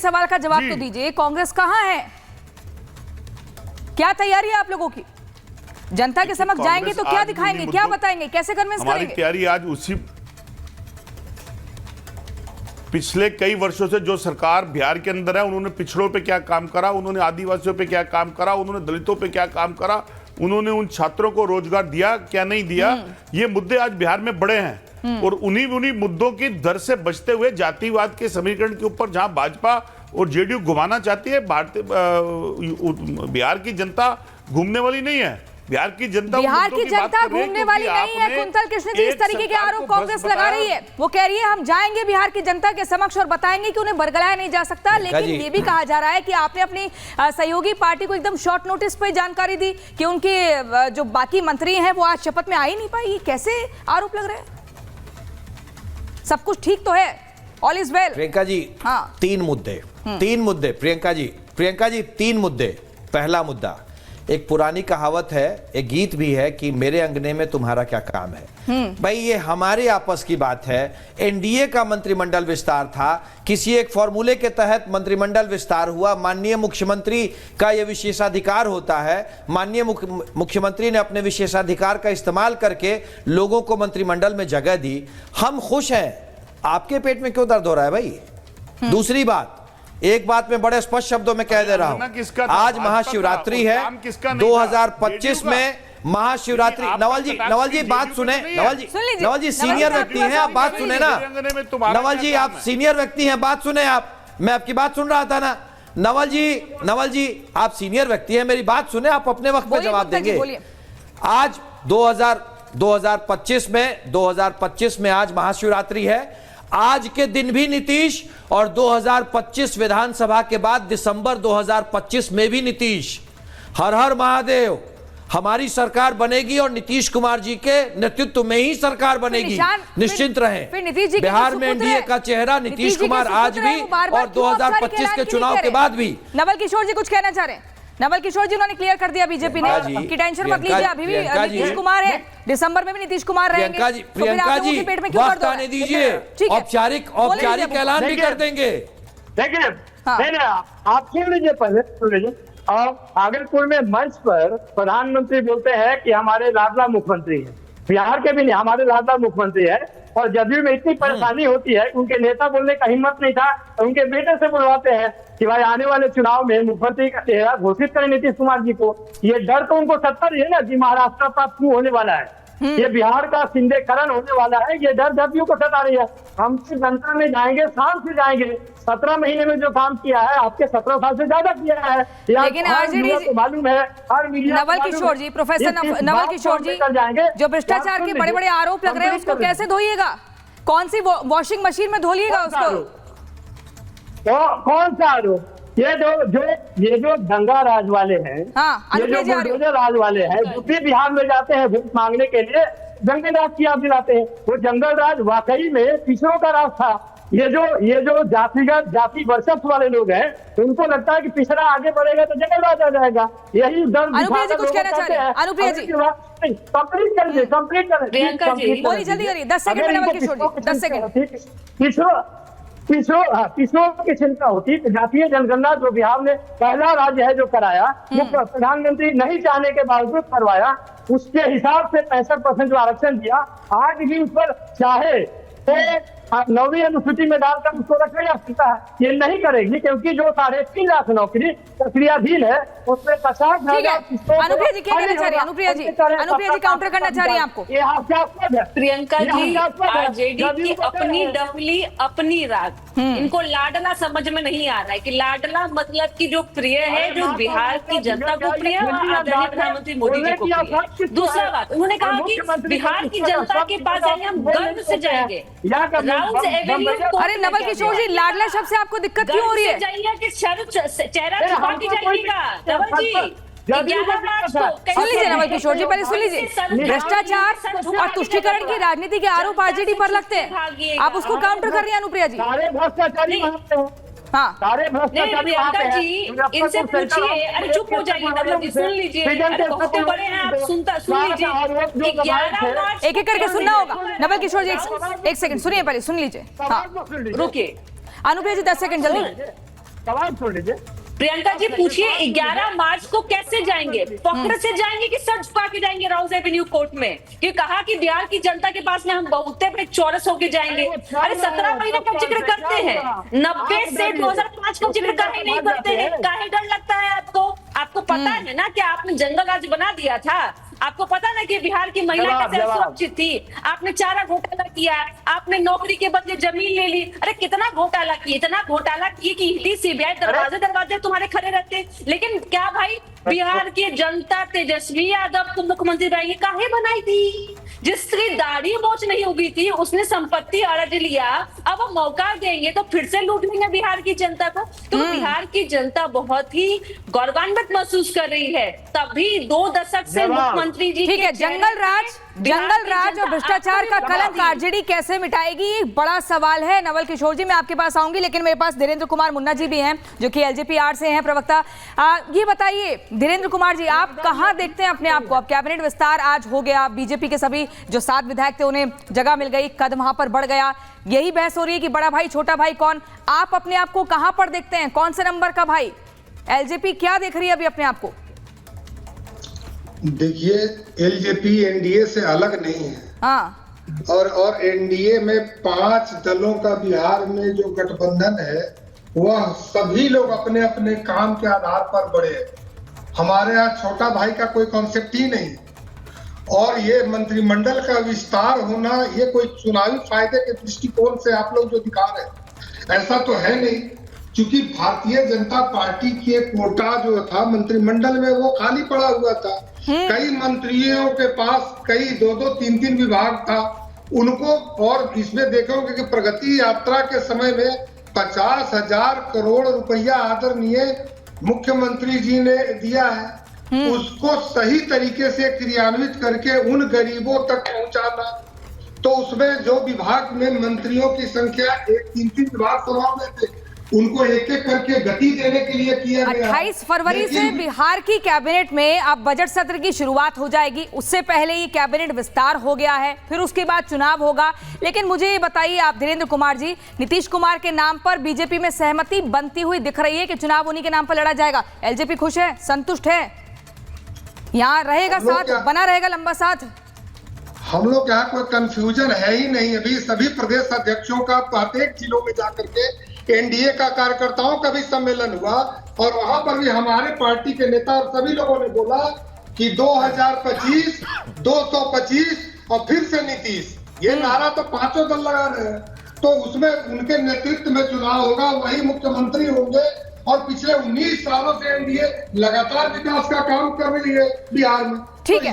सवाल का जवाब तो दीजिए, कांग्रेस कहां है? क्या तैयारी है आप लोगों की? जनता के समक्ष जाएंगे तो क्या दिखाएंगे, क्या बताएंगे, कैसे कन्विंस करेंगे? हमारी तैयारी आज उसी पिछले कई वर्षों से जो सरकार बिहार के अंदर है, उन्होंने पिछड़ों पे क्या काम करा, उन्होंने आदिवासियों पे क्या काम करा, उन्होंने दलितों पे क्या काम करा, उन्होंने उन छात्रों को रोजगार दिया क्या नहीं दिया, ये मुद्दे आज बिहार में बड़े हैं। और उन्हीं मुद्दों की दर से बचते हुए जातिवाद के समीकरण के ऊपर जहां भाजपा और जेडीयू घुमाना चाहती है, बिहार की जनता घूमने वाली नहीं है। बिहार की जनता घूमने वाली नहीं है। कुंतल कृष्ण जी, इस तरीके के आरोप कांग्रेस लगा रही है। वो कह रही है हम जाएंगे बिहार की जनता के समक्ष और बताएंगे कि उन्हें बरगलाया नहीं जा सकता। लेकिन ये भी कहा जा रहा है कि आपने अपनी सहयोगी पार्टी को एकदम शॉर्ट नोटिस पर जानकारी दी कि उनके जो बाकी मंत्री हैं वो आज शपथ में आ ही नहीं पाए। कैसे आरोप लग रहे हैं? सब कुछ ठीक तो है, all is well. Priyanka ji, हाँ, तीन मुद्दे प्रियंका जी, तीन मुद्दे। पहला मुद्दा, एक पुरानी कहावत है, एक गीत भी है कि मेरे अंगने में तुम्हारा क्या काम है। भाई ये हमारे आपस की बात है। एनडीए का मंत्रिमंडल विस्तार था, किसी एक फॉर्मूले के तहत मंत्रिमंडल विस्तार हुआ। माननीय मुख्यमंत्री का यह विशेषाधिकार होता है। माननीय मुख्यमंत्री ने अपने विशेषाधिकार का इस्तेमाल करके लोगों को मंत्रिमंडल में जगह दी। हम खुश हैं। आपके पेट में क्यों दर्द हो रहा है भाई? दूसरी बात, एक बात मैं बड़े स्पष्ट शब्दों में कह दे रहा हूं, आज महाशिवरात्रि है 2025 में महाशिवरात्रि। नवल जी बात सुने। नवल जी सीनियर व्यक्ति हैं, आप बात सुने ना। नवल जी आप सीनियर व्यक्ति हैं, बात सुने आप। मैं आपकी बात सुन रहा था ना। नवल जी आप सीनियर व्यक्ति हैं, मेरी बात सुने, आप अपने वक्त पे जवाब देंगे। आज 2025 में आज महाशिवरात्रि है। आज के दिन भी नीतीश और 2025 विधानसभा के बाद दिसंबर 2025 में भी नीतीश। हर हर महादेव, हमारी सरकार बनेगी और नीतीश कुमार जी के नेतृत्व में ही सरकार बनेगी, निश्चिंत रहें। बिहार में एनडीए का चेहरा नीतीश कुमार आज भी और 2025 के चुनाव के बाद भी। नवल किशोर जी कुछ कहना चाह रहे हैं? नवल किशोर जी उन्होंने क्लियर कर दिया बीजेपी ने कि टेंशन मत लीजिए, अभी भी नीतीश कुमार है, दिसंबर में भी नीतीश कुमार रहेंगे। प्रियंका जी वक्त आने दीजिए, औपचारिक ऐलान भी कर देंगे। देखिए आप सुन लीजिए, पहले सुन लीजिए। और भागलपुर में मंच पर प्रधानमंत्री बोलते हैं कि हमारे लाडला मुख्यमंत्री है, बिहार के भी नहीं, हमारे लाडला मुख्यमंत्री है। और जदयू में इतनी परेशानी होती है, उनके नेता बोलने का हिम्मत नहीं था, तो उनके बेटे से बुलवाते हैं कि भाई आने वाले चुनाव में मुख्यमंत्री का चेहरा घोषित करें नीतीश कुमार जी को। ये डर तो उनको सत्ता है ना कि महाराष्ट्र का क्यों होने वाला है, ये बिहार का शिंदेकरण होने वाला है, ये डर जदयू को सता रही है। हम जनता में जाएंगे, शान से जाएंगे। 17 महीने में जो काम किया है, आपके 17 साल से ज्यादा किया है। लेकिन आरजेडी मालूम है, हर मीडिया नवल किशोर जी, प्रोफेसर नवल किशोर जी, जो भ्रष्टाचार के बड़े बड़े आरोप लग रहे हैं उसको कैसे धोइएगा? कौन सी वॉशिंग मशीन में धो लिएगा उसको? कौन सा आरोप? ये जो दंगा राज वाले हैं, ये जो बुलडोजर राज वाले हैं, यूपी बिहार में जाते हैं वोट मांगने के लिए, जंगल राज की याद दिलाते हैं। वो जंगल राज वाकई में पिछड़ों का राज था। ये जो जाति वर्चस्व वाले लोग हैं, उनको लगता है कि पिछड़ा आगे बढ़ेगा तो जंगल राज आ जाएगा। यही डर अनुप्रिया जी कुछ कहना चाह रहे हैं? अनुप्रिया जी कंप्लीट करिए। प्रियंका जी बोलिए, जल्दी करिए, 10 सेकंड में। नवल किशोर जी 10 सेकंड। पिछड़ों की चिंता होती, जातीय जनगणना जो बिहार में पहला राज्य है जो कराया, वो प्रधानमंत्री नहीं चाहने के बावजूद करवाया, उसके हिसाब से 65% जो आरक्षण दिया, आज भी उस पर चाहे तो 9वीं अनुसूची में डालकर उसको रखा जा सकता है। ये नहीं करेगी क्योंकि जो 3.5 लाख नौकरी प्रक्रियाधीन है उसमें 50,000। अनुप्रिया जी क्या कहना चाह रही है? अनुप्रिया जी काउंटर करना चाह रही है आपको? ये हास्यास्पद है प्रियंका जी। आरजेडी की अपनी डफली अपनी राग, इनको लाडला समझ में नहीं आ रहा है कि लाडला मतलब कि जो प्रिय है, जो बिहार की जनता को प्रिय है, आदरणीय प्रधानमंत्री मोदी जी को प्रिय। दूसरा बात, उन्होंने कहा कि बिहार की जनता के पास जाएंगे, हम गर्व से जाएंगे। अरे नवल किशोर जी, लाडला शब्द से आपको दिक्कत क्यों हो रही है? चेहरा छुपा के जाइएगा नवल जी। सुन लीजिए नवल किशोर जी, पहले सुन लीजिए। भ्रष्टाचार और तुष्टीकरण की राजनीति के आरोप आरजेडी पर लगते हैं, आप उसको काउंटर कर रही हैं अनुप्रिया जी? सारे भ्रष्टाचारी इनसे पूछिए। अरे चुप हो जाइए नवल जी, सुन लीजिए। बहुत बड़े हैं आप, सुन लीजिए। 11 मार्च एक एक करके सुनना होगा। नवल किशोर जी एक सेकंड सुनिए, पहले सुन लीजिए। हाँ रुकिए। अनुप्रिया जी 10 सेकंड जल्दी। सवाल छोड़ लीजिए। प्रियंका जी पूछिए 11 मार्च को कैसे जाएंगे? फख्र से जाएंगे कि सर झुका के जाएंगे राउज एवेन्यू कोर्ट में? कि कहा कि बिहार की जनता के पास में हम बहुते पे चौरस होके जाएंगे। अरे 17 महीने का जिक्र करते हैं, 90 से 2005 का जिक्र काहे नहीं करते हैं? काहे डर लगता है आपको? आपको पता है ना कि आपने जंगल राज बना दिया था। आपको पता ना कि बिहार की महिला कैसे सुरक्षित थी? आपने चारा घोटाला किया, आपने नौकरी के बदले जमीन ले ली। अरे कितना घोटाला किए, इतना घोटाला किए कि इतनी सीबीआई दरवाजे दरवाजे तुम्हारे खड़े रहते। लेकिन क्या भाई, बिहार की जनता तेजस्वी यादव को मुख्यमंत्री बनाएंगे काहे बनाई थी? जिसकी दाढ़ी मोच नहीं उगी थी उसने संपत्ति अड़ज लिया, अब हम मौका देंगे तो फिर से लूट लेंगे बिहार की जनता को। तो बिहार की जनता बहुत ही गौरवान्वित महसूस कर रही है। तभी 2 दशक से मुख्यमंत्री जी ठीक है, जंगल राज और भ्रष्टाचार का कलंक आरजेडी कैसे मिटाएगी, एक बड़ा सवाल है। नवल किशोर जी मैं आपके पास आऊंगी, लेकिन मेरे पास धीरेन्द्र कुमार मुन्ना जी भी हैं जो कि एलजेपीआर से हैं प्रवक्ता। ये बताइए धीरेन्द्र कुमार जी, आप कहां देखते हैं अपने आप को? अब कैबिनेट विस्तार आज हो गया, बीजेपी के सभी जो 7 विधायक थे उन्हें जगह मिल गई, कद वहां पर बढ़ गया। यही बहस हो रही है कि बड़ा भाई छोटा भाई कौन? आप अपने आप को कहां पर देखते हैं, कौन से नंबर का भाई? एलजेपी क्या देख रही है अभी अपने आप को? देखिए, एलजेपी एनडीए से अलग नहीं है। हाँ, और एनडीए में 5 दलों का बिहार में जो गठबंधन है वह सभी लोग अपने अपने काम के आधार पर बढ़े। हमारे यहाँ छोटा भाई का कोई कॉन्सेप्ट ही नहीं। और ये मंत्रिमंडल का विस्तार होना ये कोई चुनावी फायदे के दृष्टिकोण से आप लोग जो दिखा रहे हैं ऐसा तो है नहीं। क्योंकि भारतीय जनता पार्टी के कोटा जो था मंत्रिमंडल में वो खाली पड़ा हुआ था। कई मंत्रियों के पास कई 2-2, 3-3 विभाग था उनको। और इसमें देखोगे कि प्रगति यात्रा के समय में 50,000 करोड़ रुपया आदरणीय मुख्यमंत्री जी ने दिया है। उसको सही तरीके से क्रियान्वित करके उन गरीबों तक पहुंचाना। तो उसमें जो विभाग में मंत्रियों की संख्या 3-3 विभाग सभा में थे उनको एक एक करके गति देने के लिए किया गया। 28 फरवरी से बिहार की कैबिनेट में अब बजट सत्र की शुरुआत हो जाएगी। उससे पहले ही कैबिनेट विस्तार हो गया है, फिर उसके बाद चुनाव होगा। लेकिन मुझे ये बताइए आप धीरेन्द्र कुमार जी, नीतीश कुमार के नाम पर बीजेपी में सहमति बनती हुई दिख रही है कि चुनाव उन्हीं के नाम पर लड़ा जाएगा। एलजेपी खुश है, संतुष्ट है, यहाँ रहेगा साथ, बना रहेगा लंबा साथ? हम लोग यहाँ कोई कंफ्यूजन है ही नहीं। अभी सभी प्रदेश अध्यक्षों का प्रत्येक जिलों में जाकर के एनडीए का कार्यकर्ताओं का भी सम्मेलन हुआ और वहां पर भी हमारे पार्टी के नेता और सभी लोगों ने बोला कि 2025, 225 और फिर से नीतीश, ये नारा तो 5 दल लगा रहे हैं। तो उसमें उनके नेतृत्व में चुनाव होगा, वही मुख्यमंत्री होंगे। और पिछले 19 सालों से एनडीए लगातार विकास का काम कर रही है बिहार में। ठीक है।